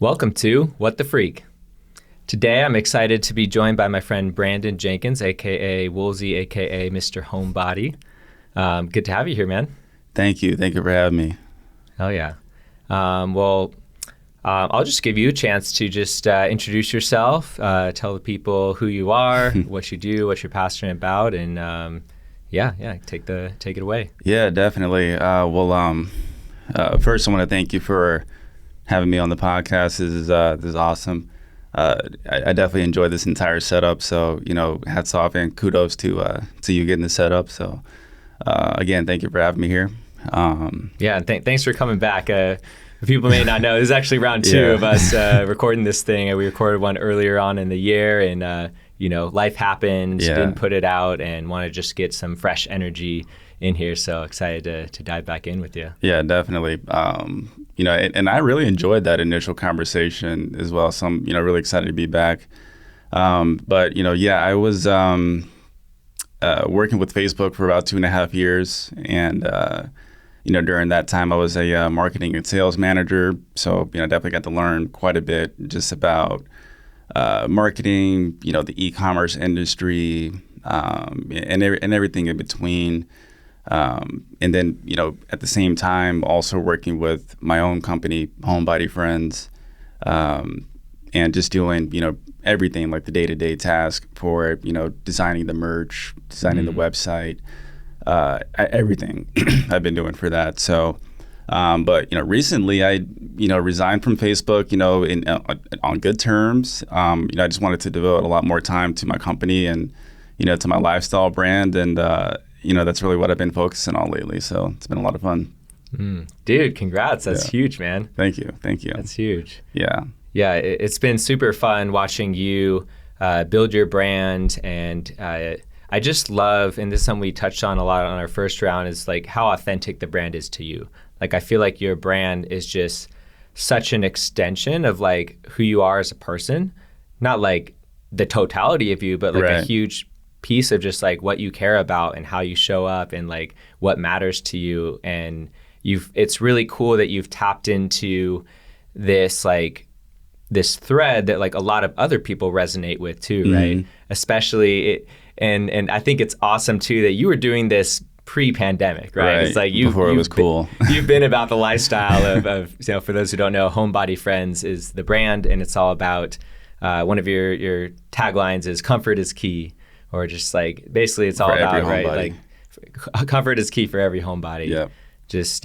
Welcome to What the Freak. Today I'm excited to be joined by my friend Brandyn Jenkins, aka Woolsey, aka Mr. Homebody. Good to have you here, man. Thank you. Thank you for having me. Oh yeah. I'll just give you a chance to just introduce yourself, tell the people who you are, what you do, what you're passionate about, and take it away. Yeah, definitely. First I want to thank you for having me on the podcast. This is awesome. I definitely enjoyed this entire setup. So, hats off and kudos to you getting this set up. So, again, thank you for having me here. Thanks for coming back. People may not know, this is actually round two of us recording this thing. We recorded one earlier on in the year, and life happened, didn't put it out, and want to just get some fresh energy in here. So excited to dive back in with you. Yeah, definitely. And I really enjoyed that initial conversation as well. So I'm, really excited to be back. I was working with Facebook for about 2.5 years, and during that time I was a marketing and sales manager. So definitely got to learn quite a bit just about marketing, the e-commerce industry, and everything in between. And then, at the same time, also working with my own company, Homebody Friends, and just doing, everything like the day-to-day task for, designing the merch, designing the website, everything I've been doing for that. So, recently I, resigned from Facebook, on good terms. I just wanted to devote a lot more time to my company and, to my lifestyle brand. And, that's really what I've been focusing on lately. So it's been a lot of fun. Dude, congrats. That's huge, man. Thank you. That's huge. Yeah. Yeah, it's been super fun watching you build your brand. And I just love, and this is something we touched on a lot on our first round, is like how authentic the brand is to you. Like, I feel like your brand is just such an extension of like who you are as a person, not like the totality of you, but like a huge piece of just like what you care about and how you show up and like what matters to you. And it's really cool that you've tapped into this thread that like a lot of other people resonate with too, right? Especially and I think it's awesome too that you were doing this pre-pandemic, right? It's like before it was cool. You've been about the lifestyle of for those who don't know, Homebody Friends is the brand, and it's all about one of your taglines is comfort is key. Or just like, basically it's all about, right? Like comfort is key for every homebody. Yeah. Just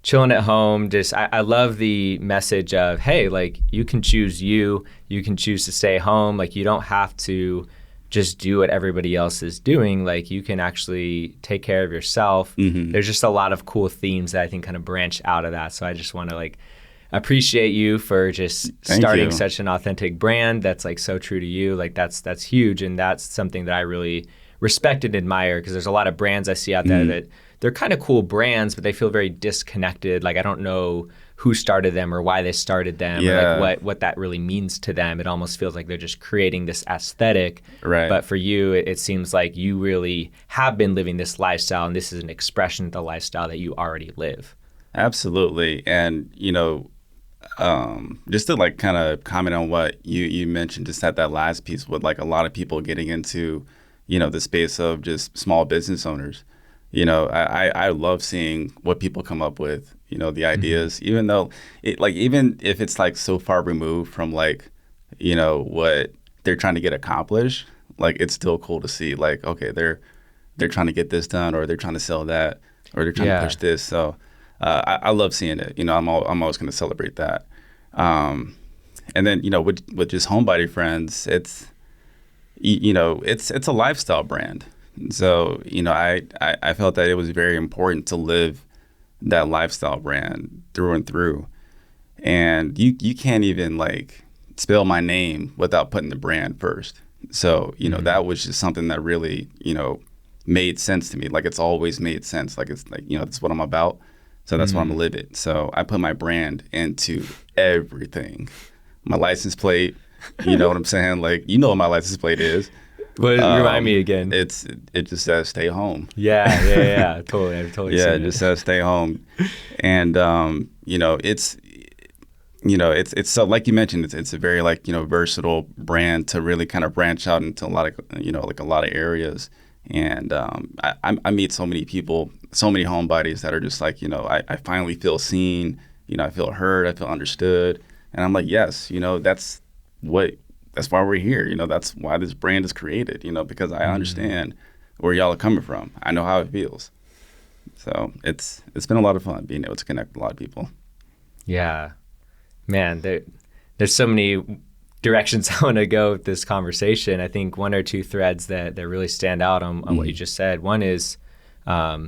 chilling at home. I love the message of, hey, like you can choose you can choose to stay home. Like you don't have to just do what everybody else is doing. Like you can actually take care of yourself. There's just a lot of cool themes that I think kind of branch out of that. So I just want to like appreciate you for just starting such an authentic brand that's like so true to you. Like that's huge, and that's something that I really respect and admire, because there's a lot of brands I see out there that they're kind of cool brands, but they feel very disconnected. Like I don't know who started them or why they started them or like what that really means to them. It almost feels like they're just creating this aesthetic. Right. But for you, it seems like you really have been living this lifestyle, and this is an expression of the lifestyle that you already live. Absolutely. And, just to like kind of comment on what you mentioned, just at that last piece with like a lot of people getting into, the space of just small business owners. I love seeing what people come up with, the ideas, even though even if it's like so far removed from like, what they're trying to get accomplished, like it's still cool to see like, okay, they're trying to get this done, or they're trying to sell that, or they're trying to push this. So I love seeing it. I'm always going to celebrate that. And then, with just Homebody Friends, it's a lifestyle brand. So, I felt that it was very important to live that lifestyle brand through and through. And you can't even like spell my name without putting the brand first. So, that was just something that really, made sense to me. Like it's always made sense. Like it's like, that's what I'm about. So that's why I'm gonna live it. So I put my brand into everything. My license plate, you know what I'm saying? Like, what my license plate is. What, remind me again. It just says stay home. Yeah. Totally. I've totally seen it just says stay home. And, it's so like you mentioned, it's a very like, versatile brand to really kind of branch out into a lot of, like a lot of areas. And I meet so many people, so many homebodies that are just like, I finally feel seen, I feel heard, I feel understood. And I'm like, yes, that's why we're here. That's why this brand is created, because I understand where y'all are coming from. I know how it feels. So it's been a lot of fun being able to connect with a lot of people. Yeah, man, there's so many directions I want to go with this conversation. I think one or two threads that really stand out on what you just said. One is I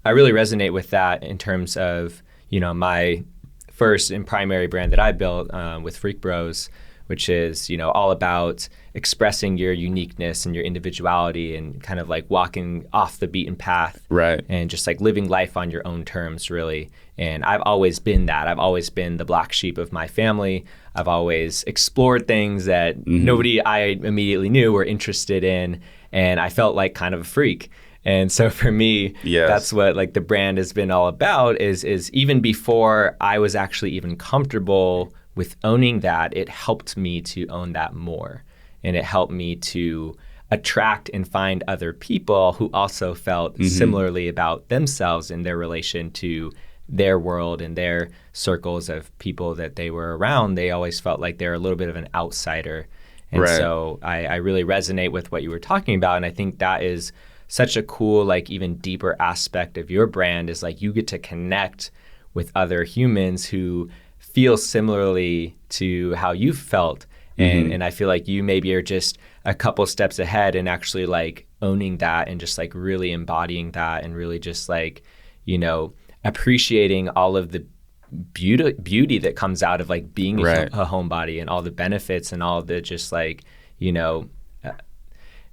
really resonate with that in terms of, my first and primary brand that I built with Freak Bros, which is, all about expressing your uniqueness and your individuality and kind of like walking off the beaten path. Right. And just like living life on your own terms, really. And I've always been that. I've always been the black sheep of my family. I've always explored things that nobody I immediately knew were interested in. And I felt like kind of a freak. And so for me, that's what like the brand has been all about is even before I was actually even comfortable with owning that, it helped me to own that more. And it helped me to attract and find other people who also felt similarly about themselves in their relation to their world and their circles of people that they were around. They always felt like they're a little bit of an outsider. And so I really resonate with what you were talking about. And I think that is such a cool, like even deeper aspect of your brand is like you get to connect with other humans who feel similarly to how you've felt. And I feel like you maybe are just a couple steps ahead and actually like owning that and just like really embodying that and really just like, appreciating all of the beauty that comes out of like being a homebody and all the benefits and all the just like,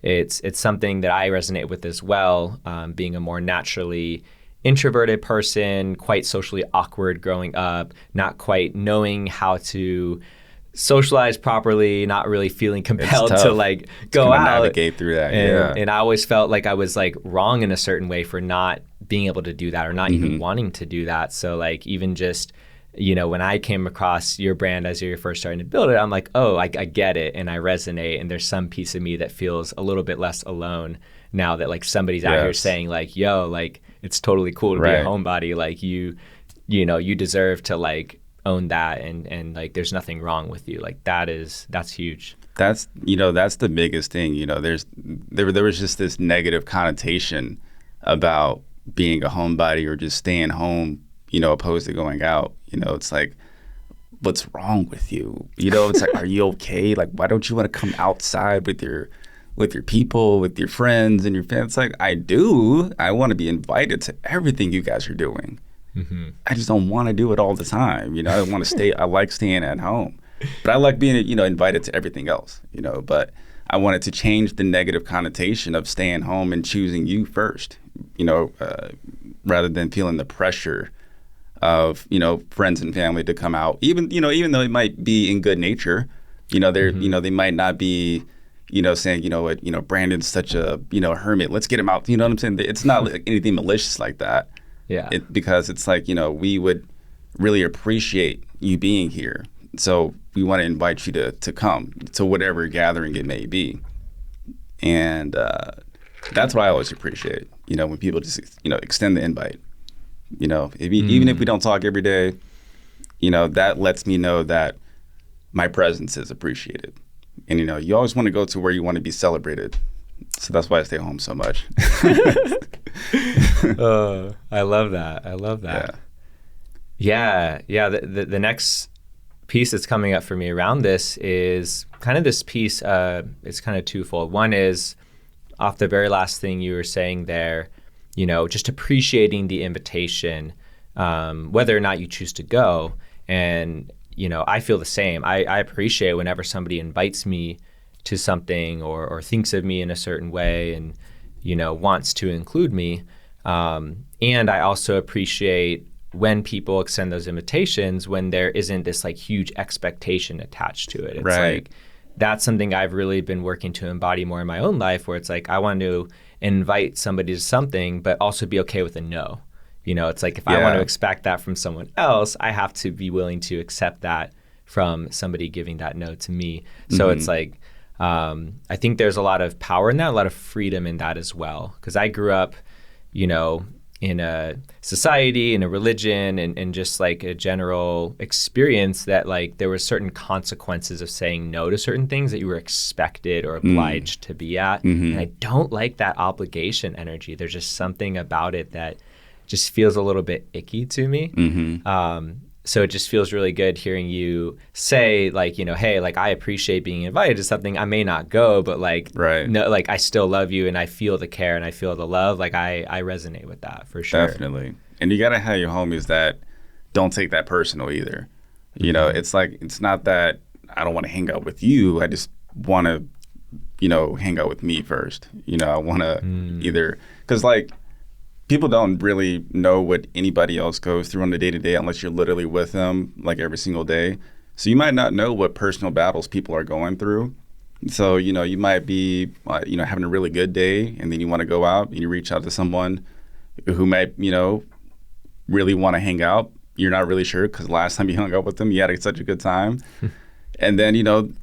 it's something that I resonate with as well, being a more naturally introverted person, quite socially awkward growing up, not quite knowing how to socialize properly, not really feeling compelled to like go out, navigate through that. And I always felt like I was like wrong in a certain way for not being able to do that or not even wanting to do that. So like even just, when I came across your brand as you're first starting to build it, I'm like, oh, I get it and I resonate. And there's some piece of me that feels a little bit less alone now that like somebody's out here saying like, yo, like it's totally cool to be a homebody. Like you deserve to like own that and like there's nothing wrong with you. Like that's huge. That's that's the biggest thing. There was just this negative connotation about being a homebody or just staying home, opposed to going out. It's like, what's wrong with you? It's like, are you okay? Like, why don't you want to come outside with your people, with your friends and your family? It's like, I do. I want to be invited to everything you guys are doing. I just don't want to do it all the time. I want to stay. I like staying at home, but I like being, invited to everything else. But I wanted to change the negative connotation of staying home and choosing you first. Rather than feeling the pressure of friends and family to come out, even though it might be in good nature. They might not be. Saying, Brandon's such a, hermit. Let's get him out. You know what I'm saying? It's not like anything malicious like that. Yeah. Because it's like, we would really appreciate you being here. So we want to invite you to come to whatever gathering it may be. And that's what I always appreciate, when people just, extend the invite. Even if we don't talk every day, that lets me know that my presence is appreciated. And, you always want to go to where you want to be celebrated. So that's why I stay home so much. I love that. Yeah. The next piece that's coming up for me around this is kind of this piece. It's kind of twofold. One is off the very last thing you were saying there, just appreciating the invitation, whether or not you choose to go. And, I feel the same. I appreciate whenever somebody invites me to something or thinks of me in a certain way and, wants to include me. And I also appreciate when people extend those invitations when there isn't this like huge expectation attached to it. It's like, that's something I've really been working to embody more in my own life where it's like, I want to invite somebody to something, but also be okay with a no. It's like if I want to expect that from someone else, I have to be willing to accept that from somebody giving that no to me. So it's like, I think there's a lot of power in that, a lot of freedom in that as well. Because I grew up, in a society, in a religion, and just like a general experience that like there were certain consequences of saying no to certain things that you were expected or obliged to be at. And I don't like that obligation energy. There's just something about it that just feels a little bit icky to me. So it just feels really good hearing you say like, hey, like I appreciate being invited to something. I may not go, but like, no, like I still love you and I feel the care and I feel the love. Like I resonate with that for sure. Definitely. And you got to have your homies that don't take that personal either. It's like, it's not that I don't want to hang out with you. I just want to, hang out with me first. I want to either, because like, people don't really know what anybody else goes through on the day-to-day unless you're literally with them like every single day. So you might not know what personal battles people are going through. So, you might be, having a really good day and then you want to go out and you reach out to someone who might, really want to hang out. You're not really sure because last time you hung out with them, you had such a good time. And then,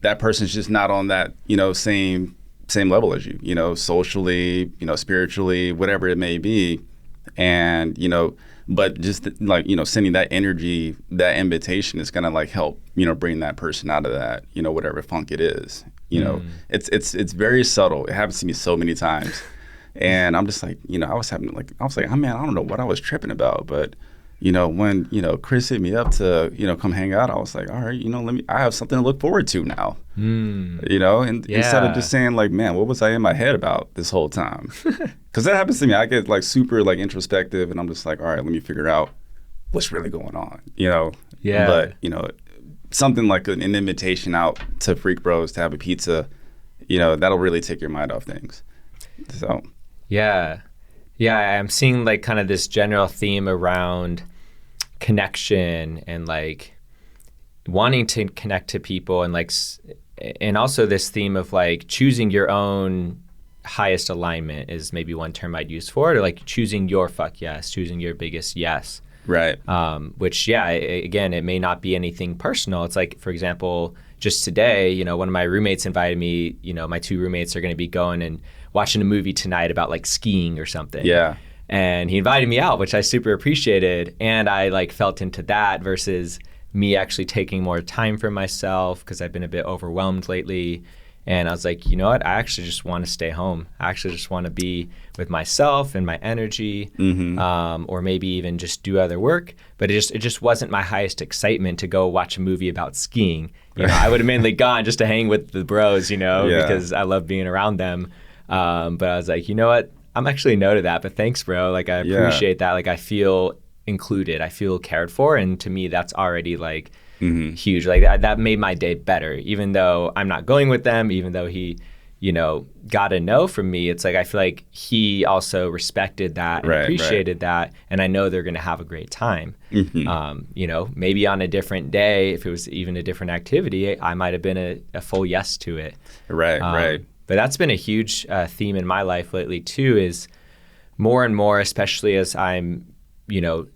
that person's just not on that, same level as you, socially, spiritually, whatever it may be. And, but just like, sending that energy, that invitation is going to like help, bring that person out of that, whatever funk it is, it's very subtle. It happens to me so many times. And I'm just like, I was like, oh man, I don't know what I was tripping about, but when, Chris hit me up to, come hang out, I was like, all right, I have something to look forward to now, and instead of just saying like, man, what was I in my head about this whole time? Because that happens to me. I get like super like introspective and I'm just like, all right, let me figure out what's really going on, But, something like an invitation out to Freak Bros to have a pizza, that'll really take your mind off things. So. Yeah, I'm seeing like kind of this general theme around connection and like wanting to connect to people and like, and also this theme of like choosing your own highest alignment is maybe one term I'd use for it, or like choosing your fuck yes, choosing your biggest yes. Right. Which, again, it may not be anything personal. It's like, for example, just today, one of my roommates invited me, my two roommates are going to be going and watching a movie tonight about like skiing or something. Yeah. And he invited me out, which I super appreciated. And I like felt into that versus me actually taking more time for myself because I've been a bit overwhelmed lately. And I was like, you know what? I actually just want to stay home. I actually just want to be with myself and my energy, or maybe even just do other work. But it just wasn't my highest excitement to go watch a movie about skiing. I would have mainly gone just to hang with the bros, because I love being around them. But I was like, you know what? I'm actually no to that. But thanks, bro. Like I appreciate that. Like I feel included. I feel cared for. And to me, that's already like huge. Like that made my day better, even though I'm not going with them, even though he, got a no from me. It's like, I feel like he also respected that and appreciated that. And I know they're going to have a great time. Maybe on a different day, if it was even a different activity, I might've been a full yes to it. Right. But that's been a huge theme in my life lately too, is more and more, especially as I'm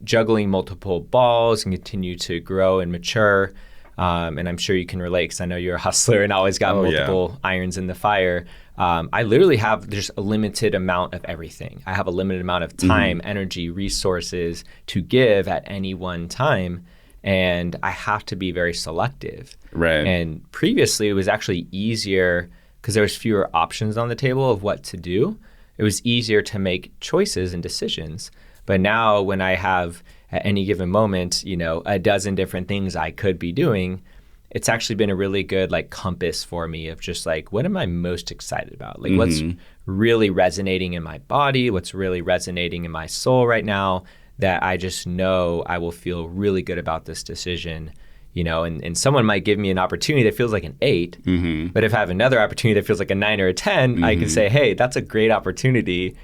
juggling multiple balls and continue to grow and mature. And I'm sure you can relate because I know you're a hustler and always got multiple irons in the fire. I literally have just a limited amount of everything. I have a limited amount of time, energy, resources to give at any one time. And I have to be very selective. Right. And previously it was actually easier because there was fewer options on the table of what to do. It was easier to make choices and decisions. But now when I have at any given moment, a dozen different things I could be doing, it's actually been a really good like compass for me of just like, what am I most excited about? Like what's really resonating in my body? What's really resonating in my soul right now that I just know I will feel really good about this decision, and someone might give me an opportunity that feels like an 8, but if I have another opportunity that feels like a 9 or a 10, I can say, hey, that's a great opportunity.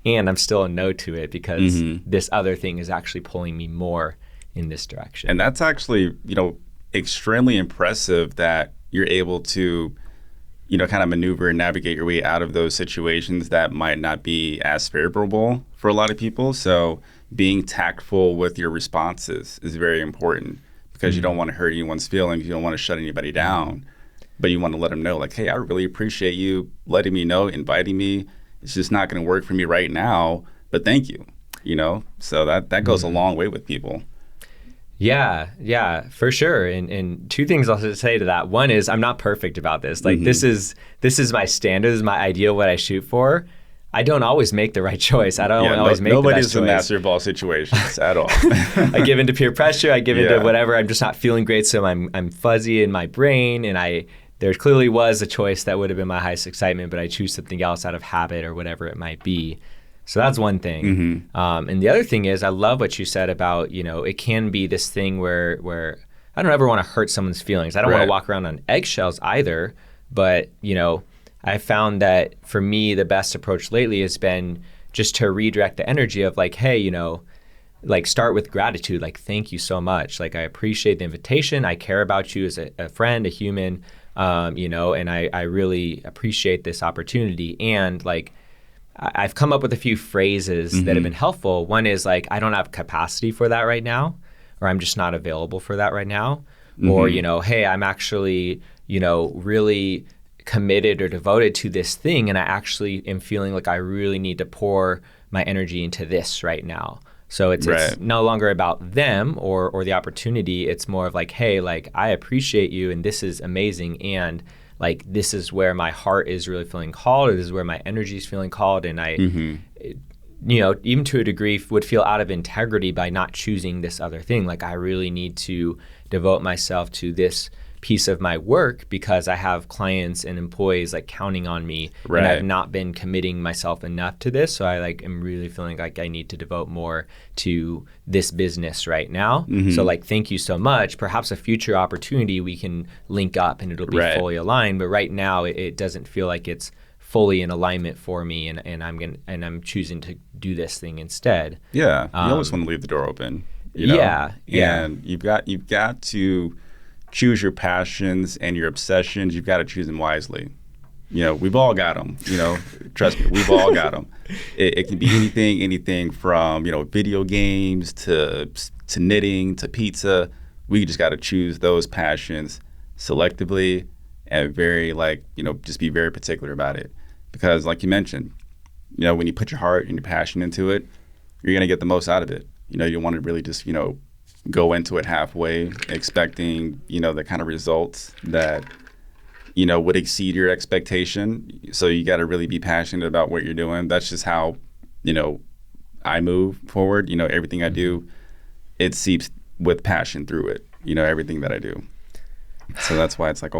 And I'm still a no to it because this other thing is actually pulling me more in this direction. And that's actually, extremely impressive that you're able to, kind of maneuver and navigate your way out of those situations that might not be as favorable for a lot of people. So, being tactful with your responses is very important, because you don't want to hurt anyone's feelings. You don't want to shut anybody down, but you want to let them know, like, hey, I really appreciate you letting me know, inviting me. It's just not going to work for me right now, but thank you. So that goes a long way with people. Yeah, for sure. And two things I'll say to that. One is, I'm not perfect about this. Like, this is my standard. This is my ideal, what I shoot for. I don't always make the right choice. I don't always make the best choice. Nobody's the master of all situations at all. I give into peer pressure. I give into whatever. I'm just not feeling great, so I'm fuzzy in my brain. And there clearly was a choice that would have been my highest excitement, but I choose something else out of habit or whatever it might be. So that's one thing. And the other thing is, I love what you said about, it can be this thing where I don't ever want to hurt someone's feelings. I don't want to walk around on eggshells either. But, I found that for me, the best approach lately has been just to redirect the energy of like, hey, like start with gratitude. Like, thank you so much. Like, I appreciate the invitation. I care about you as a friend, a human, and I really appreciate this opportunity. And like, I've come up with a few phrases that have been helpful. One is like, I don't have capacity for that right now, or I'm just not available for that right now. Or, hey, I'm actually, really committed or devoted to this thing, and I actually am feeling like I really need to pour my energy into this right now. So it's no longer about them or the opportunity. It's more of like, hey, like, I appreciate you, and this is amazing, and like, this is where my heart is really feeling called, or this is where my energy is feeling called. And I, even to a degree, would feel out of integrity by not choosing this other thing. Like, I really need to devote myself to this piece of my work because I have clients and employees like counting on me, and I've not been committing myself enough to this. So I like am really feeling like I need to devote more to this business right now. So like, thank you so much. Perhaps a future opportunity we can link up and it'll be fully aligned. But right now it doesn't feel like it's fully in alignment for me, and I'm choosing to do this thing instead. Yeah, you always want to leave the door open. And you've got to choose your passions and your obsessions. You've got to choose them wisely. We've all got them. Trust me, we've all got them. It can be anything from video games to knitting to pizza. We just got to choose those passions selectively and just be very particular about it. Because like you mentioned, when you put your heart and your passion into it, you're gonna get the most out of it. You don't want to really just go into it halfway, expecting, the kind of results that, would exceed your expectation. So you got to really be passionate about what you're doing. That's just how, I move forward. Everything I do, it seeps with passion through it, everything that I do. So that's why it's like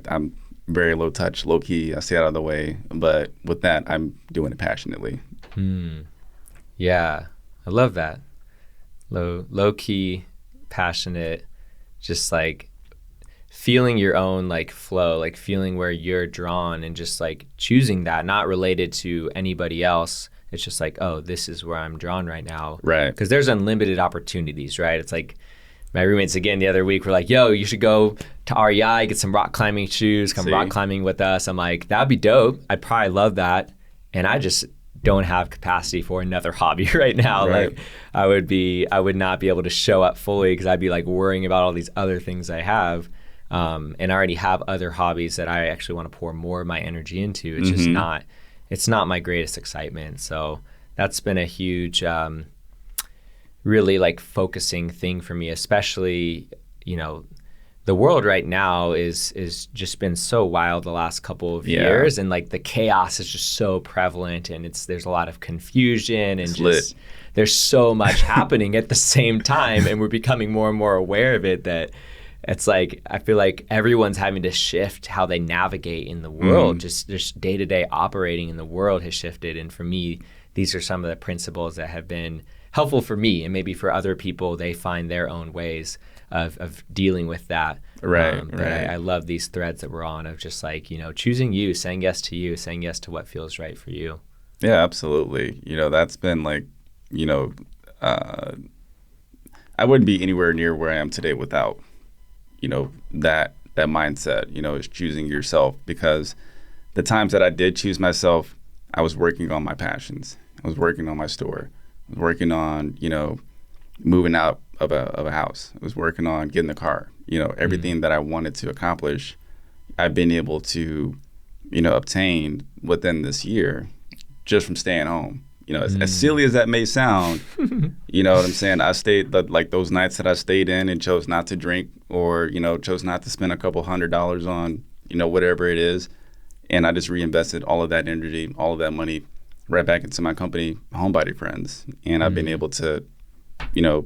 I'm very low touch, low key. I stay out of the way. But with that, I'm doing it passionately. Yeah, I love that. Low key, passionate, just like feeling your own like flow, like feeling where you're drawn and just like choosing that, not related to anybody else. It's just like, oh, this is where I'm drawn right now. Right. Because there's unlimited opportunities, right? It's like my roommates again the other week were like, yo, you should go to REI, get some rock climbing shoes, come rock climbing with us. I'm like, that'd be dope. I'd probably love that. And I just don't have capacity for another hobby right now. Like I would not be able to show up fully because I'd be like worrying about all these other things I have. And I already have other hobbies that I actually want to pour more of my energy into. It's just it's not my greatest excitement. So that's been a huge, really like focusing thing for me, especially, the world right now is just been so wild the last couple of years, and like the chaos is just so prevalent, and there's a lot of confusion, and there's so much happening at the same time, and we're becoming more and more aware of it, that it's like I feel like everyone's having to shift how they navigate in the world. Just day-to-day operating in the world has shifted, and for me, these are some of the principles that have been helpful for me, and maybe for other people, they find their own ways of dealing with that. But I love these threads that we're on of just like, choosing you, saying yes to you, saying yes to what feels right for you. Yeah, absolutely. That's been like, I wouldn't be anywhere near where I am today without, that mindset, is choosing yourself, because the times that I did choose myself, I was working on my passions. I was working on my store. I working on, moving out of a house. I was working on getting the car. Everything that I wanted to accomplish, I've been able to, obtain within this year just from staying home. As silly as that may sound, you know what I'm saying? I stayed, like those nights that I stayed in and chose not to drink or, chose not to spend a couple $100 on, whatever it is. And I just reinvested all of that energy, all of that money right back into my company, Homebody Friends. And I've been able to,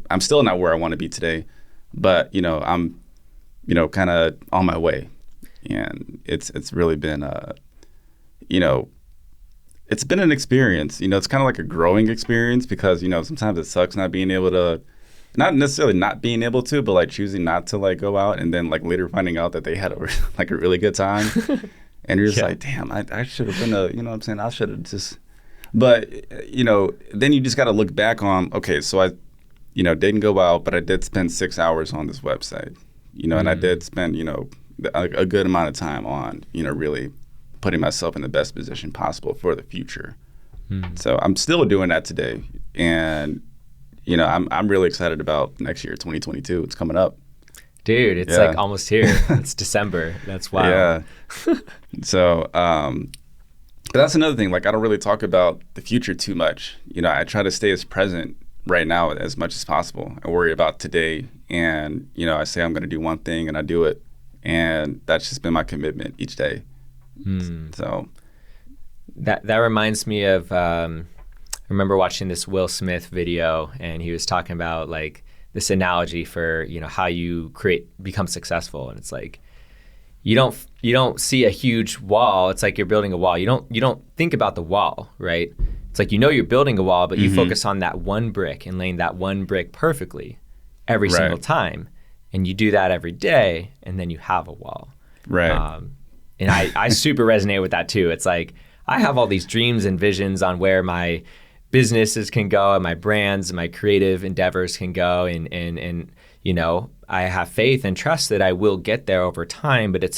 I'm still not where I want to be today, but, I'm, kind of on my way. And it's really been, it's been an experience. It's kind of like a growing experience because, sometimes it sucks not being able to, not necessarily not being able to, but like choosing not to like go out and then like later finding out that they had a really good time. And you're just like, damn, I should have been what I'm saying? I should have just, but, then you just got to look back on, okay, so I, didn't go out, but I did spend 6 hours on this website, and I did spend, a good amount of time on, really putting myself in the best position possible for the future. So I'm still doing that today. And, I'm really excited about next year, 2022. It's coming up. Dude, it's like almost here. It's December. That's wild. Yeah. So, but that's another thing. Like, I don't really talk about the future too much. I try to stay as present right now as much as possible. I worry about today. And, I say I'm going to do one thing and I do it. And that's just been my commitment each day. So that reminds me of I remember watching this Will Smith video, and he was talking about like this analogy for how you become successful, and it's like you don't see a huge wall. It's like you're building a wall. You don't think about the wall, right? It's like you're building a wall, but you focus on that one brick and laying that one brick perfectly every single time, and you do that every day, and then you have a wall, right? And I super resonate with that too. It's like I have all these dreams and visions on where my businesses can go and my brands and my creative endeavors can go. And I have faith and trust that I will get there over time, but it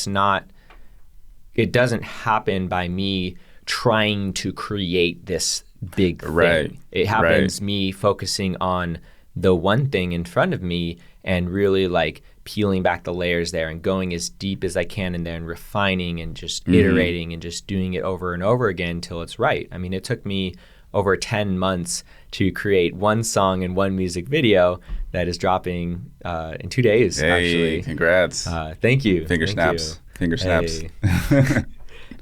doesn't happen by me trying to create this big thing. It happens me focusing on the one thing in front of me and really like peeling back the layers there and going as deep as I can in there and refining and just iterating and just doing it over and over again until it's right. I mean, it took me over 10 months to create one song and one music video that is dropping in 2 days, actually. Congrats. Thank you. Finger snaps.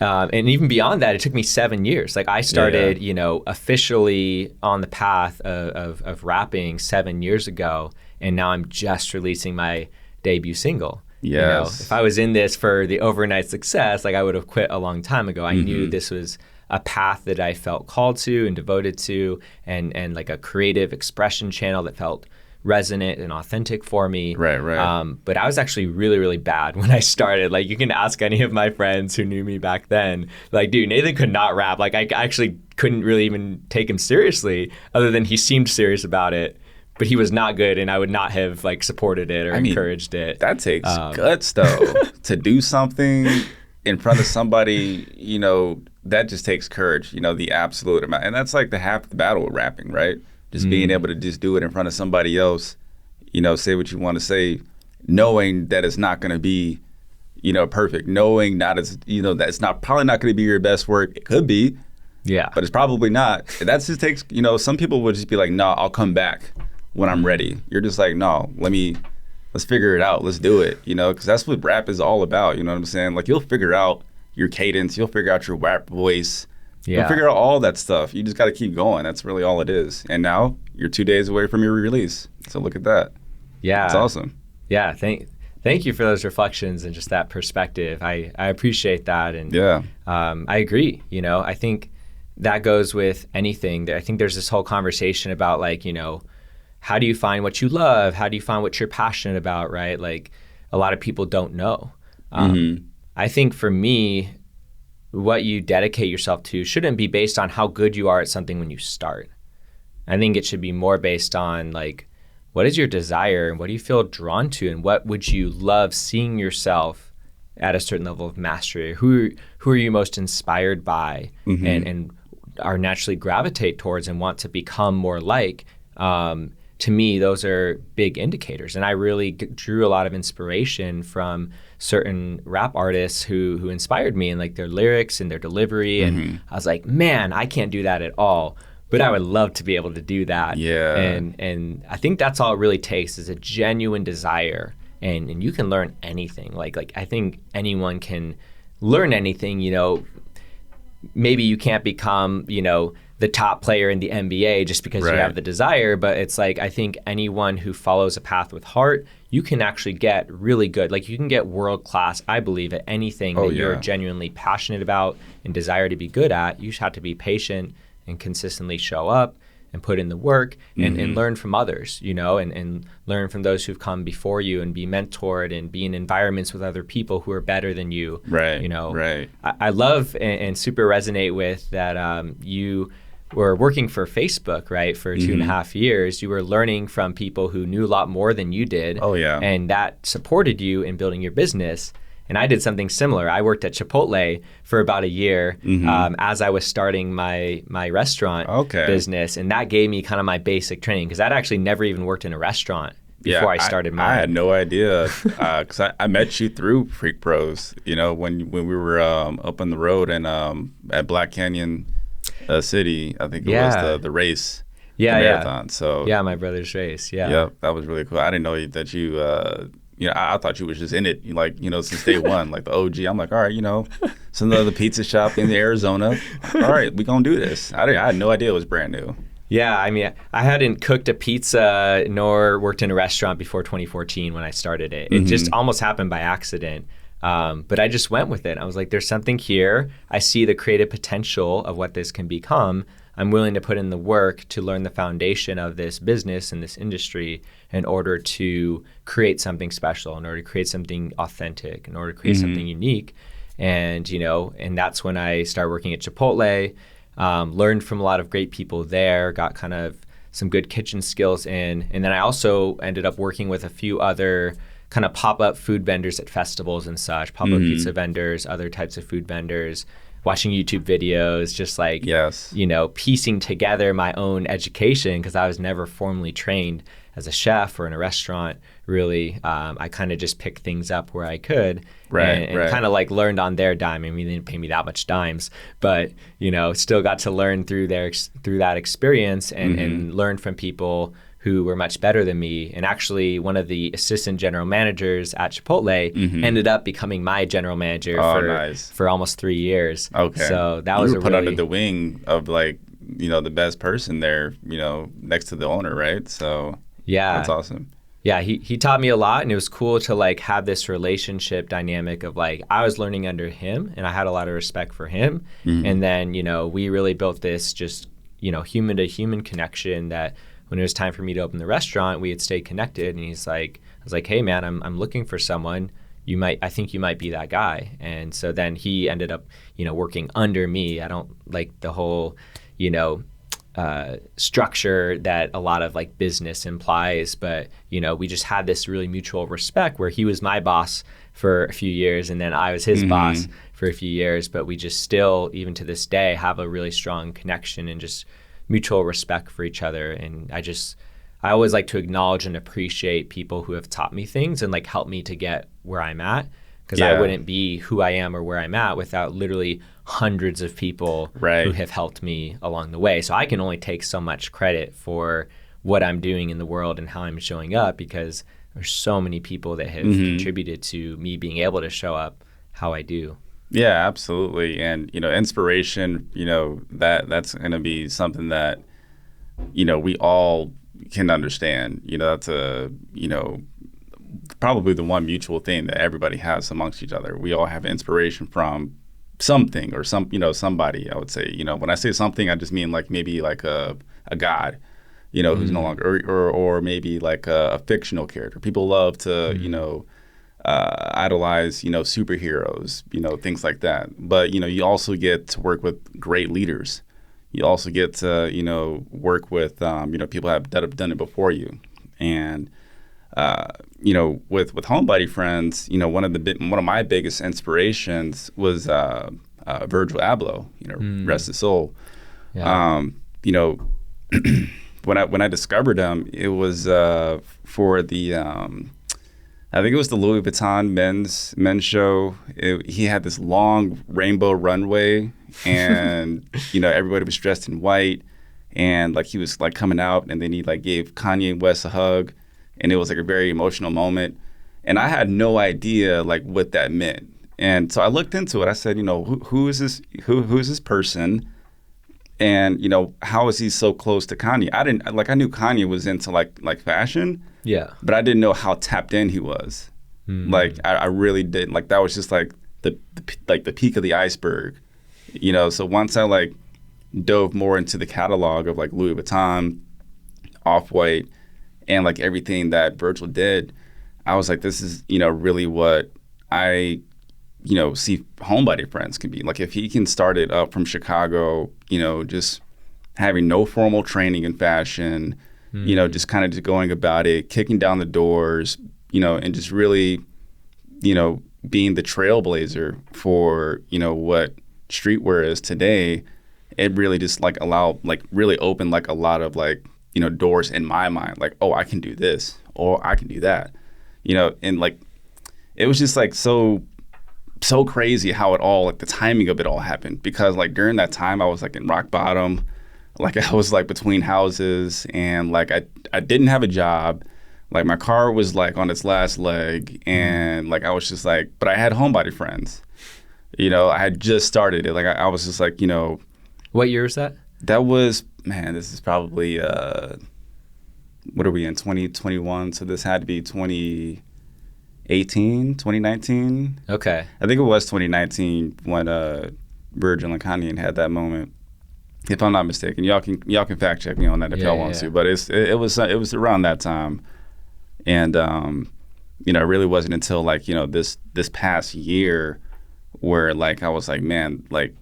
And even beyond that, it took me 7 years. Like I started, officially on the path of rapping 7 years ago, and now I'm just releasing my debut single. Yes. If I was in this for the overnight success, like I would have quit a long time ago. I knew this was a path that I felt called to and devoted to, and like a creative expression channel that felt resonant and authentic for me. Right. But I was actually really, really bad when I started. Like you can ask any of my friends who knew me back then. Like, dude, Nathan could not rap. Like I actually couldn't really even take him seriously, other than he seemed serious about it. But he was not good, and I would not have like supported it or encouraged it. That takes guts, though, to do something in front of somebody. That just takes courage. The absolute amount, and that's like the half the battle with rapping, right? Just being able to just do it in front of somebody else. Say what you want to say, knowing that it's not going to be, perfect. Knowing that it's not probably not going to be your best work. It could be, but it's probably not. That just takes. Some people would just be like, "No, I'll come back when I'm ready." You're just like, no, let's figure it out. Let's do it, because that's what rap is all about. You know what I'm saying? Like, you'll figure out your cadence. You'll figure out your rap voice. You'll figure out all that stuff. You just got to keep going. That's really all it is. And now you're 2 days away from your release. So look at that. Yeah. It's awesome. Yeah. Thank you for those reflections and just that perspective. I appreciate that. And I agree. I think that goes with anything. I think there's this whole conversation about like, how do you find what you love? How do you find what you're passionate about, right? Like a lot of people don't know. I think for me, what you dedicate yourself to shouldn't be based on how good you are at something when you start. I think it should be more based on like, what is your desire and what do you feel drawn to, and what would you love seeing yourself at a certain level of mastery? Who are you most inspired by, and are naturally gravitate towards and want to become more like, to me, those are big indicators. And I really drew a lot of inspiration from certain rap artists who inspired me in like their lyrics and their delivery. And I was like, man, I can't do that at all, but I would love to be able to do that. Yeah. And I think that's all it really takes is a genuine desire. And you can learn anything. Like I think anyone can learn anything, you know. Maybe you can't become, you know, the top player in the NBA just because you have the desire, but it's like I think anyone who follows a path with heart, you can actually get really good. Like you can get world class, I believe, at anything that you're genuinely passionate about and desire to be good at. You just have to be patient and consistently show up and put in the work and learn from others, you know, and learn from those who've come before you and be mentored and be in environments with other people who are better than you. Right. You know, right. I love and super resonate with that you were working for Facebook, right, for 2.5 years. You were learning from people who knew a lot more than you did. Oh, yeah. And that supported you in building your business. And I did something similar. I worked at Chipotle for about a year as I was starting my restaurant business. And that gave me kind of my basic training because I'd actually never even worked in a restaurant before I started mine. I had no idea because I met you through Freak Pros, you know, when we were up on the road and at Black Canyon City. I think it was the race. The marathon. So my brother's race. Yep, that was really cool. I didn't know that you you know, I thought you was just in it, like, you know, since day one, like the OG. I'm like, all right, you know, it's another pizza shop in Arizona. All right, we gonna do this. I had no idea it was brand new. Yeah, I mean, I hadn't cooked a pizza nor worked in a restaurant before 2014 when I started it. It just almost happened by accident. But I just went with it. I was like, there's something here. I see the creative potential of what this can become. I'm willing to put in the work to learn the foundation of this business and this industry in order to create something special, in order to create something authentic, in order to create something unique. And, you know, and that's when I started working at Chipotle, learned from a lot of great people there, got kind of some good kitchen skills in. And then I also ended up working with a few other kind of pop-up food vendors at festivals and such, pop-up pizza vendors, other types of food vendors, watching YouTube videos, just like, you know, piecing together my own education because I was never formally trained as a chef or in a restaurant, really. I kind of just picked things up where I could and kind of like learned on their dime. I mean, they didn't pay me that much dimes, but, you know, still got to learn through that experience and learn from people who were much better than me. And actually, one of the assistant general managers at Chipotle ended up becoming my general manager for almost 3 years. Okay. So that was put under the wing of, like, you know, the best person there, you know, next to the owner, right? So that's awesome. Yeah, he taught me a lot, and it was cool to like have this relationship dynamic of like I was learning under him, and I had a lot of respect for him. And then, you know, we really built this just, you know, human to human connection that when it was time for me to open the restaurant, we had stayed connected. And he's like, I was like, hey man, I'm looking for someone. I think you might be that guy. And so then he ended up, you know, working under me. I don't like the whole, you know, structure that a lot of like business implies, but, you know, we just had this really mutual respect where he was my boss for a few years and then I was his boss for a few years, but we just still, even to this day, have a really strong connection and just mutual respect for each other. And I always like to acknowledge and appreciate people who have taught me things and like helped me to get where I'm at, because I wouldn't be who I am or where I'm at without literally hundreds of people who have helped me along the way. So I can only take so much credit for what I'm doing in the world and how I'm showing up, because there's so many people that have contributed to me being able to show up how I do. Yeah, absolutely. And, you know, inspiration, you know, that's going to be something that, you know, we all can understand. You know, that's you know, probably the one mutual thing that everybody has amongst each other. We all have inspiration from something or somebody, I would say. You know, when I say something, I just mean like maybe like a God, you know, who's no longer, or maybe like a fictional character. People love to, you know, idolize, you know, superheroes, you know, things like that. But, you know, you also get to work with great leaders. You also get to, you know, work with, you know, people that have done it before you. And, you know, with Homebody Friends, you know, one of my biggest inspirations was Virgil Abloh, you know, rest his soul. Yeah. You know, when I discovered him, it was for the I think it was the Louis Vuitton men's show. He had this long rainbow runway, and you know, everybody was dressed in white, and like he was like coming out, and then he like gave Kanye West a hug, and it was like a very emotional moment, and I had no idea like what that meant, and so I looked into it. I said, you know, who is this? Who is this person? And you know, how is he so close to Kanye? I knew Kanye was into like fashion, Yeah. but I didn't know how tapped in he was. Like I really didn't. Like that was just like the peak of the iceberg, you know. So once I like dove more into the catalog of like Louis Vuitton, Off-White, and like everything that Virgil did, I was like, this is, you know, really what I, you know, see homebody friends can be. Like if he can start it up from Chicago, you know, just having no formal training in fashion, you know, just kind of just going about it, kicking down the doors, you know, and just really, you know, being the trailblazer for, you know, what streetwear is today, it really just like really opened like a lot of like, you know, doors in my mind. Like, oh, I can do this or I can do that, you know, and like, it was just like so crazy how it all, like the timing of it all happened, because like during that time I was like in rock bottom, like I was like between houses, and like I didn't have a job, like my car was like on its last leg, and like I was just like, but I had homebody friends, you know, I had just started it, like I was just like, you know. What year was that? That was, man, this is probably what are we in, 2021, so this had to be 2019. Okay. I think it was 2019 when Virgil and Kanye had that moment, if I'm not mistaken. Y'all can fact check me on that if y'all want to, but it was around that time, and you know, it really wasn't until like, you know, this past year where like I was like, man, like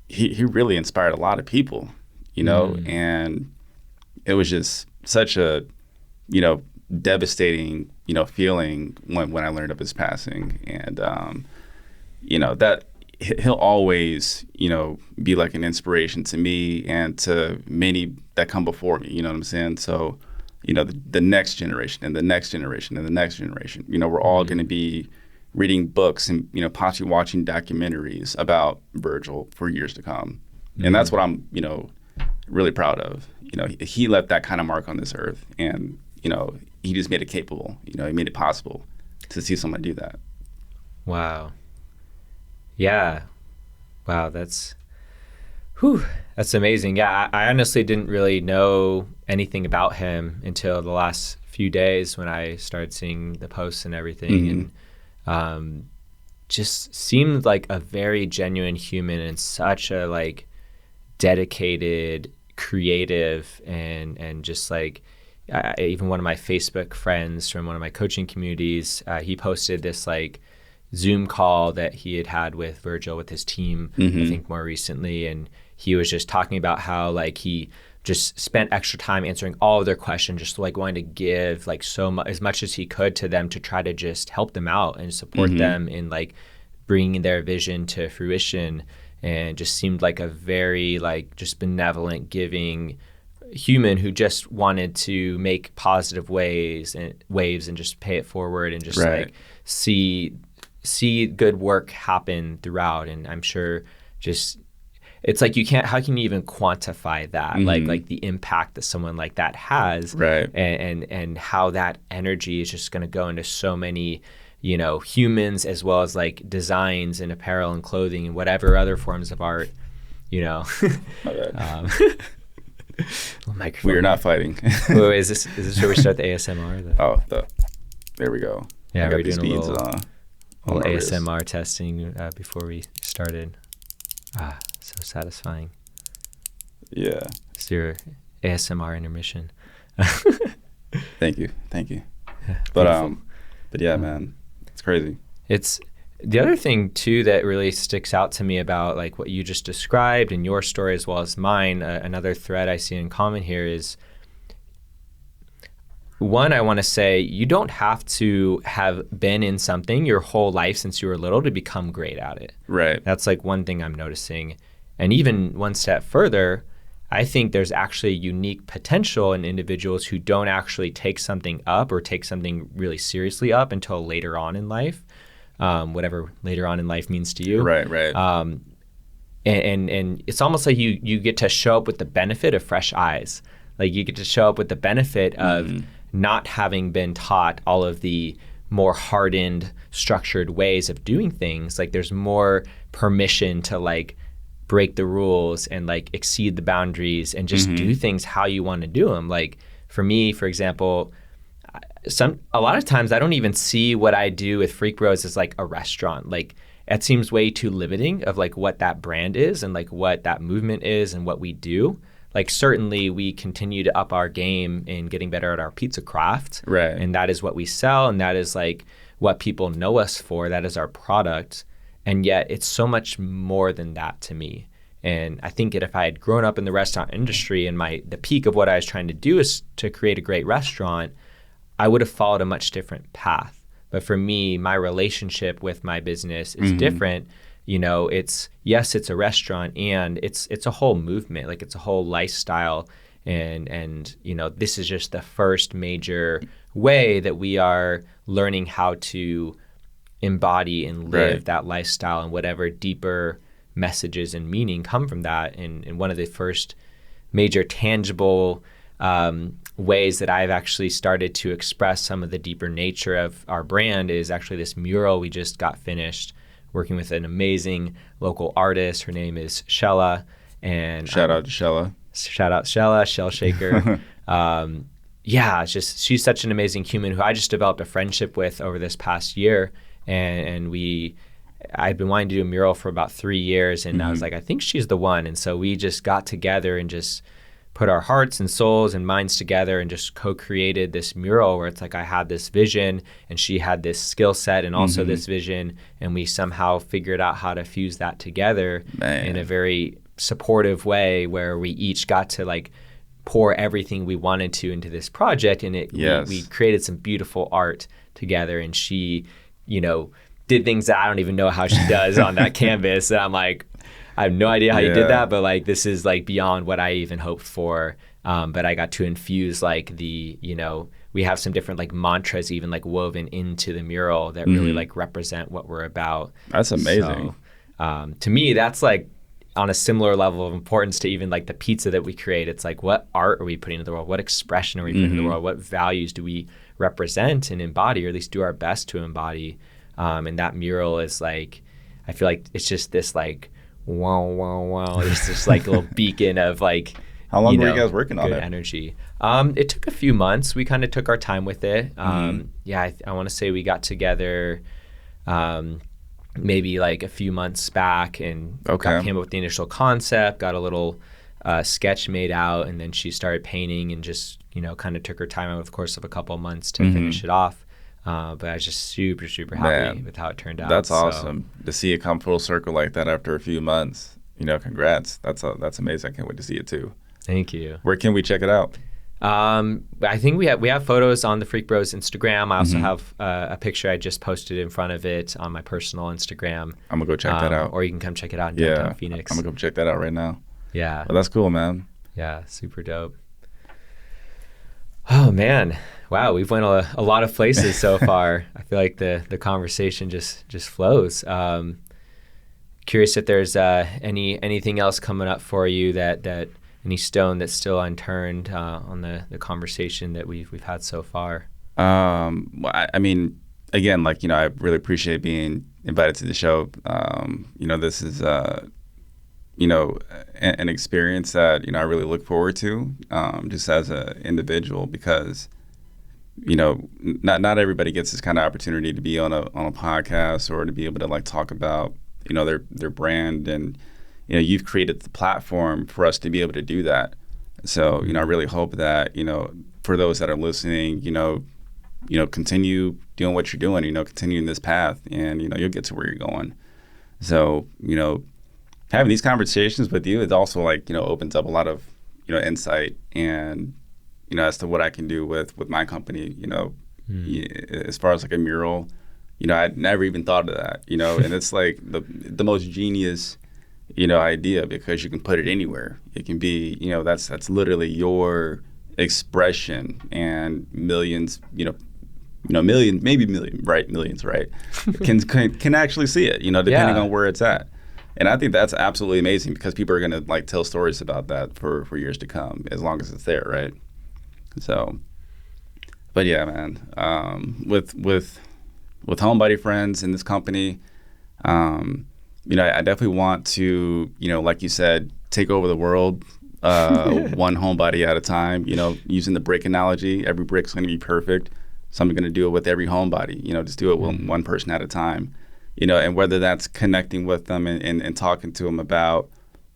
he really inspired a lot of people, you know, and it was just such a, you know, devastating, you know, feeling when I learned of his passing, and you know, that he'll always, you know, be like an inspiration to me and to many that come before me, you know what I'm saying? So, you know, the next generation and the next generation and the next generation, you know, we're all going to be reading books and, you know, possibly watching documentaries about Virgil for years to come. And that's what I'm, you know, really proud of. You know, he left that kind of mark on this earth, and, you know, he just made it capable. You know, he made it possible to see someone do that. Wow. Yeah. Wow, that's amazing. Yeah, I honestly didn't really know anything about him until the last few days when I started seeing the posts and everything, and just seemed like a very genuine human and such a like dedicated, creative, and just like even one of my Facebook friends from one of my coaching communities, he posted this like Zoom call that he had with Virgil with his team, I think more recently, and he was just talking about how like he just spent extra time answering all of their questions, just like wanting to give like as much as he could to them to try to just help them out and support them in like bringing their vision to fruition, and just seemed like a very like just benevolent, giving human who just wanted to make positive waves and just pay it forward and just like see good work happen throughout. And I'm sure just it's like how can you even quantify that, like the impact that someone like that has, and how that energy is just going to go into so many, you know, humans, as well as like designs and apparel and clothing and whatever other forms of art, you know. We are not fighting. Wait, is this where we start the ASMR? There we go. Yeah, we're doing a little ASMR wrist. testing before we started. So satisfying. Yeah. It's your ASMR intermission. Thank you. Yeah, but yeah, man, it's crazy. It's the other thing too that really sticks out to me about like what you just described in your story as well as mine. Another thread I see in common here is, one, I want to say you don't have to have been in something your whole life since you were little to become great at it. Right. That's like one thing I'm noticing. And even one step further, I think there's actually unique potential in individuals who don't actually take something up or take something really seriously up until later on in life, whatever later on in life means to you. Right. And it's almost like you get to show up with the benefit of fresh eyes. Like you get to show up with the benefit of not having been taught all of the more hardened, structured ways of doing things. Like there's more permission to like break the rules and like exceed the boundaries and just do things how you want to do them. Like for me, for example, a lot of times I don't even see what I do with Freak Bros as like a restaurant. Like it seems way too limiting of like what that brand is and like what that movement is and what we do. Like certainly we continue to up our game in getting better at our pizza craft. Right. And that is what we sell, and that is like what people know us for. That is our product. And yet it's so much more than that to me. And I think that if I had grown up in the restaurant industry and the peak of what I was trying to do is to create a great restaurant, I would have followed a much different path. But for me, my relationship with my business is different. You know, it's a restaurant, and it's a whole movement, like it's a whole lifestyle. And you know, this is just the first major way that we are learning how to embody and live that lifestyle, and whatever deeper messages and meaning come from that. And one of the first major tangible ways that I've actually started to express some of the deeper nature of our brand is actually this mural we just got finished working with an amazing local artist. Her name is Shella. And shout out to Shella. Shout out Shella, Shell Shaker. Yeah, it's just she's such an amazing human who I just developed a friendship with over this past year. And I'd been wanting to do a mural for about 3 years, and I was like, I think she's the one. And so we just got together and just put our hearts and souls and minds together and just co-created this mural where it's like I had this vision and she had this skill set and also this vision, and we somehow figured out how to fuse that together in a very supportive way where we each got to like pour everything we wanted to into this project, and we created some beautiful art together. And she, you know, did things that I don't even know how she does on that canvas. And I'm like, I have no idea how you did that, but like this is like beyond what I even hoped for. But I got to infuse like you know, we have some different like mantras even like woven into the mural that really like represent what we're about. That's amazing. So, to me, that's like on a similar level of importance to even like the pizza that we create. It's like, what art are we putting into the world? What expression are we putting in the world? What values do we represent and embody, or at least do our best to embody? And that mural is like, I feel like it's just this like, wow. It's just like a little beacon of like, how long were you guys working on it? Good energy. It took a few months. We kind of took our time with it. Yeah, I want to say we got together maybe like a few months back and came up with the initial concept, got a little sketch made out, and then she started painting and just, you know, kind of took her time over the course of a couple of months to finish it off. But I was just super, super happy with how it turned out. That's awesome to see it come full circle like that after a few months. You know, congrats. That's amazing. I can't wait to see it too. Thank you. Where can we check it out? I think we have photos on the Freak Bros Instagram. I also have a picture I just posted in front of it on my personal Instagram. I'm gonna go check that out. Or you can come check it out in downtown Phoenix. I'm gonna go check that out right now. Yeah. Well, that's cool, man. Yeah, super dope. Oh man, wow, we've went a lot of places so far. I feel like the conversation just flows. Curious if there's anything else coming up for you that any stone that's still unturned on the conversation that we've had so far. Well, I mean, again, like, you know, I really appreciate being invited to the show. You know, this is you know, an experience that, you know, I really look forward to just as an individual, because, you know, not everybody gets this kind of opportunity to be on a podcast or to be able to like talk about, you know, their brand. And, you know, you've created the platform for us to be able to do that. So, you know, I really hope that, you know, for those that are listening, you know, continue doing what you're doing, you know, continuing this path, and, you know, you'll get to where you're going. So, you know, having these conversations with you, it also like, you know, opens up a lot of, you know, insight and, you know, as to what I can do with my company, you know, as far as like a mural, you know, I'd never even thought of that, you know, and it's like the most genius, idea, because you can put it anywhere. It can be, that's literally your expression, and millions, million, maybe million, right? Millions, right? can actually see it, depending on where it's at. And I think that's absolutely amazing, because people are going to like tell stories about that for years to come, as long as it's there, right? So, but yeah, man, with Homebody friends in this company, I definitely want to, like you said, take over the world, one homebody at a time. Using the brick analogy, every brick's going to be perfect. So I'm going to do it with every homebody. Just do it one person at a time. And whether that's connecting with them and talking to them about,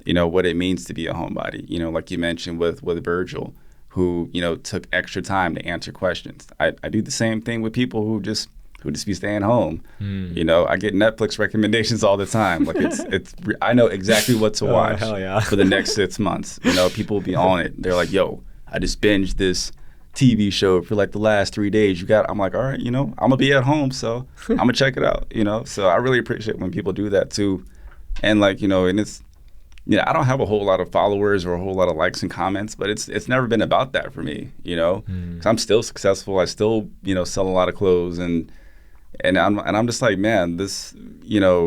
what it means to be a homebody. Like you mentioned with Virgil, who took extra time to answer questions. I do the same thing with people who just be staying home. I get Netflix recommendations all the time. Like it's I know exactly what to watch for the next 6 months. People will be on it. They're like, yo, I just binged this TV show for like the last 3 days. I'm like, all right, I'm gonna be at home, so I'm gonna check it out. So I really appreciate when people do that too. And like, and it's, I don't have a whole lot of followers or a whole lot of likes and comments, but it's never been about that for me, 'cause I'm still successful. I still, sell a lot of clothes, and I'm just like, man, this,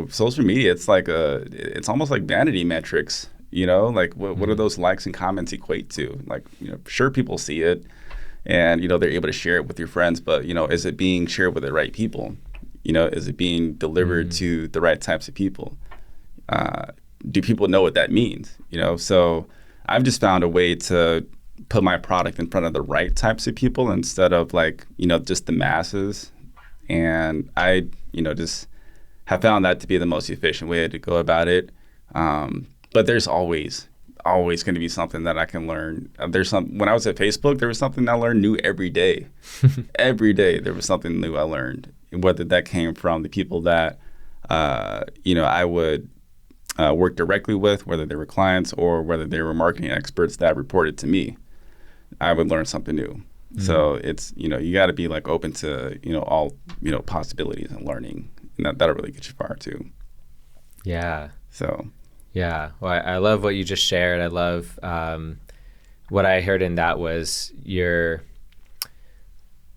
social media, it's almost like vanity metrics, like what do those likes and comments equate to? Like, sure, people see it, and, they're able to share it with your friends, but, is it being shared with the right people? Is it being delivered to the right types of people? Do people know what that means? So I've just found a way to put my product in front of the right types of people instead of like, just the masses. And I, just have found that to be the most efficient way to go about it. But there's always going to be something that I can learn. When I was at Facebook, there was something I learned new every day. Every day there was something new I learned, whether that came from the people that, I would work directly with, whether they were clients or whether they were marketing experts that reported to me. I would learn something new. So it's, you got to be like open to, all, possibilities and learning. And that'll really get you far too. Yeah. So. Yeah. Well, I love what you just shared. I love what I heard in that was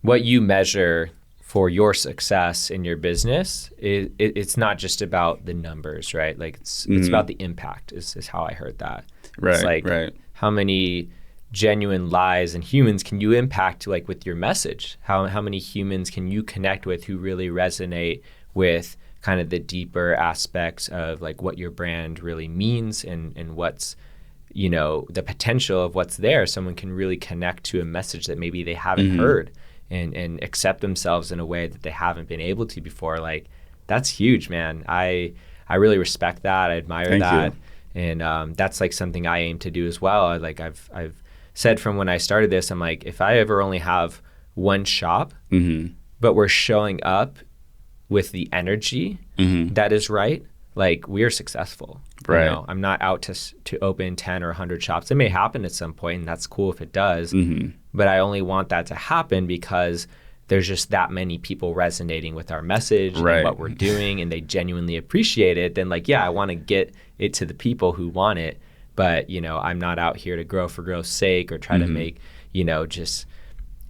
what you measure for your success in your business. It's not just about the numbers, right? Like it's about the impact is how I heard that. Right. It's like how many genuine lives and humans can you impact, like with your message? How many humans can you connect with who really resonate with kind of the deeper aspects of like what your brand really means and what's, the potential of what's there. Someone can really connect to a message that maybe they haven't heard and accept themselves in a way that they haven't been able to before. Like that's huge, man. I really respect that. I admire that. And that's like something I aim to do as well. I've said from when I started this, I'm like, if I ever only have one shop, but we're showing up with the energy that is right, like we are successful. Right. I'm not out to open 10 or 100 shops. It may happen at some point, and that's cool if it does. But I only want that to happen because there's just that many people resonating with our message and what we're doing, and they genuinely appreciate it. Then like, yeah, I want to get it to the people who want it. But, I'm not out here to grow for growth's sake or try to make, just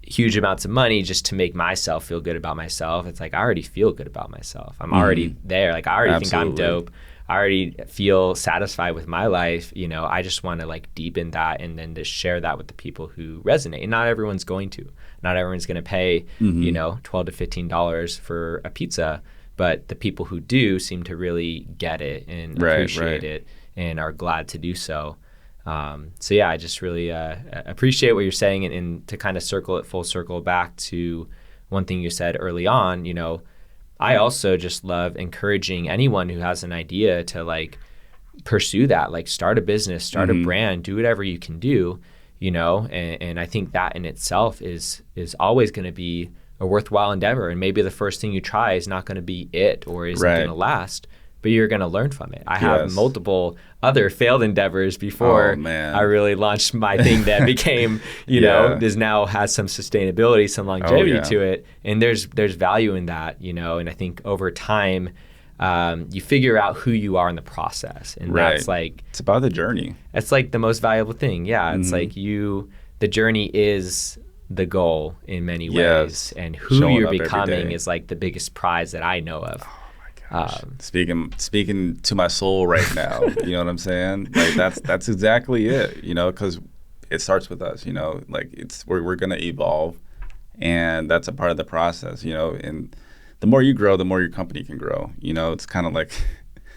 huge amounts of money just to make myself feel good about myself. It's like, I already feel good about myself. I'm already there. Like I already think I'm dope. I already feel satisfied with my life. I just want to like deepen that and then just share that with the people who resonate. And not everyone's going to. Not everyone's going to pay, $12 to $15 for a pizza. But the people who do seem to really get it and appreciate it and are glad to do so. So yeah, I just really appreciate what you're saying, and to kind of circle it full circle back to one thing you said early on, I also just love encouraging anyone who has an idea to like pursue that, like start a business, start a brand, do whatever you can do, and I think that in itself is always going to be a worthwhile endeavor. And maybe the first thing you try is not going to be it or isn't going to last, but you're going to learn from it. I have multiple other failed endeavors before I really launched my thing that became, is now has some sustainability, some longevity to it. And there's value in that, and I think over time, you figure out who you are in the process. And Right. that's like, It's about the journey. it's like the most valuable thing. Yeah. It's like the journey is the goal in many ways. Yes. And who Showing you're up every becoming day. is like the biggest prize that I know of. Speaking to my soul right now, you know what I'm saying? Like that's exactly it, you know, because it starts with us, you know, like we're gonna evolve, and that's a part of the process, you know. And the more you grow, the more your company can grow. You know, it's kind of like,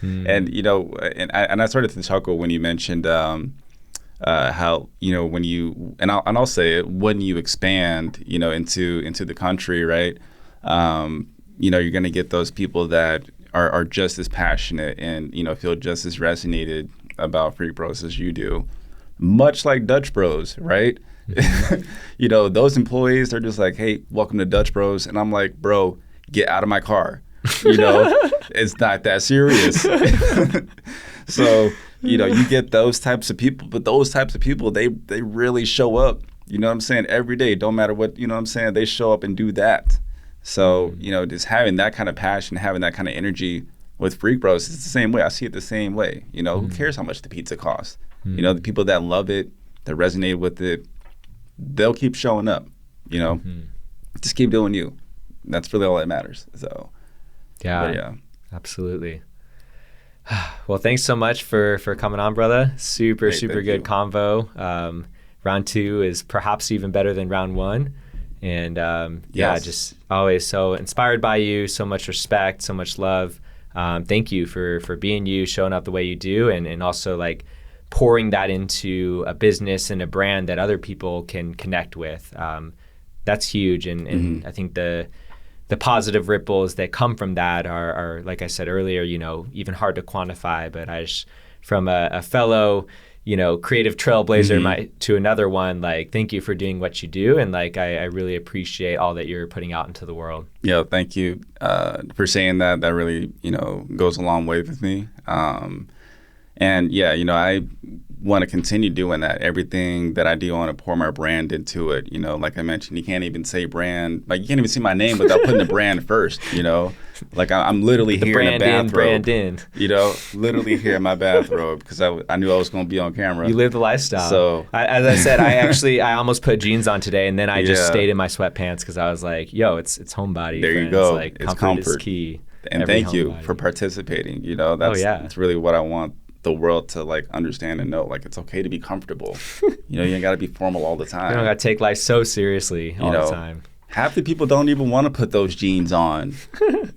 and you know, and I started to chuckle when you mentioned how, you know, when you and I'll say it, when you expand, you know, into the country, right? You know, you're gonna get those people that are just as passionate and, you know, feel just as resonated about Freak Bros as you do, much like Dutch Bros, right? You know, those employees are just like, hey, welcome to Dutch Bros. And I'm like, bro, get out of my car. You know, it's not that serious. So, you know, you get those types of people, but those types of people, they really show up, you know what I'm saying, every day. Don't matter what, you know what I'm saying, they show up and do that. So, you know, just having that kind of passion, having that kind of energy with Freak Bros, it's the same way. I see it the same way. You know, who cares how much the pizza costs? You know, the people that love it, that resonate with it, they'll keep showing up, you know. Just keep doing you. That's really all that matters. So, yeah, absolutely. Well, thanks so much for coming on, brother. Super good convo. Round 2 is perhaps even better than round 1. And just always so inspired by you, so much respect, so much love. Thank you for being you, showing up the way you do, and also like pouring that into a business and a brand that other people can connect with. That's huge. And I think the positive ripples that come from that are, like I said earlier, you know, even hard to quantify. But I just, from a fellow, you know, creative trailblazer to another one, like, thank you for doing what you do. And like, I really appreciate all that you're putting out into the world. Yeah, thank you for saying that. That really, you know, goes a long way with me. And yeah, you know, I want to continue doing that. Everything that I do, I want to pour my brand into it. You know, like I mentioned, you can't even say brand, like you can't even see my name without putting the brand first, you know. Like I'm literally here in a bathrobe. Brandyn. You know, literally here in my bathrobe because I knew I was going to be on camera. You live the lifestyle. So as I said, I almost put jeans on today, and then I just stayed in my sweatpants because I was like, yo, it's homebody. There friends. you go. Like, it's comfort is key. And thank you for participating. You know, that's really what I want the world to like understand and know. Like, it's okay to be comfortable. You know, you ain't got to be formal all the time. You don't got to take life so seriously all the time. Half the people don't even want to put those jeans on.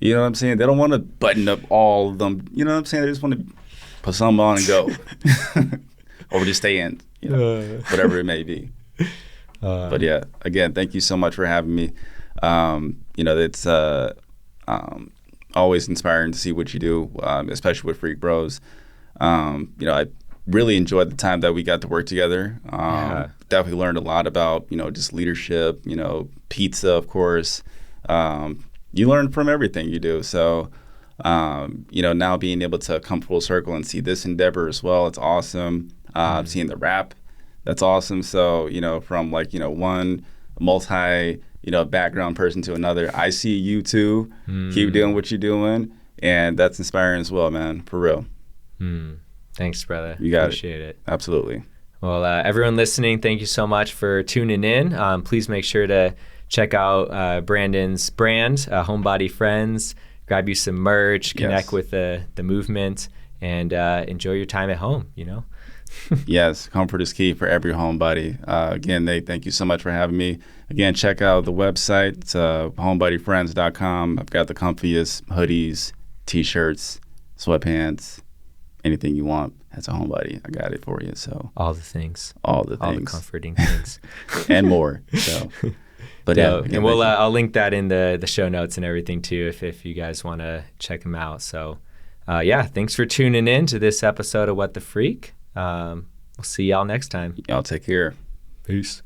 You know what I'm saying? They don't want to button up all of them. You know what I'm saying? They just want to put something on and go. Or just stay in, you know, whatever it may be. But yeah, again, thank you so much for having me. You know, it's always inspiring to see what you do, especially with Freak Bros. You know, I really enjoyed the time that we got to work together. Definitely learned a lot about, you know, just leadership, you know, pizza, of course. You learn from everything you do. So, you know, now being able to come full circle and see this endeavor as well, it's awesome. Seeing the rap, that's awesome. So, you know, from like, you know, one multi, you know, background person to another, I see you too. Keep doing what you're doing. And that's inspiring as well, man, for real. Thanks, brother. You got Appreciate it. Absolutely. Well, everyone listening, thank you so much for tuning in. Please make sure to check out Brandyn's brand, Homebody Friends. Grab you some merch, connect with the movement, and enjoy your time at home, you know? Yes, comfort is key for every homebody. Again, thank you so much for having me. Again, check out the website. It's homebodyfriends.com. I've got the comfiest hoodies, T-shirts, sweatpants, anything you want as a homebody. I got it for you. So all the things. All the comforting things. And more. So, but yeah, and we'll I'll link that in the show notes and everything too if you guys want to check them out. So yeah, thanks for tuning in to this episode of What the Freak. We'll see y'all next time. Y'all take care. Peace.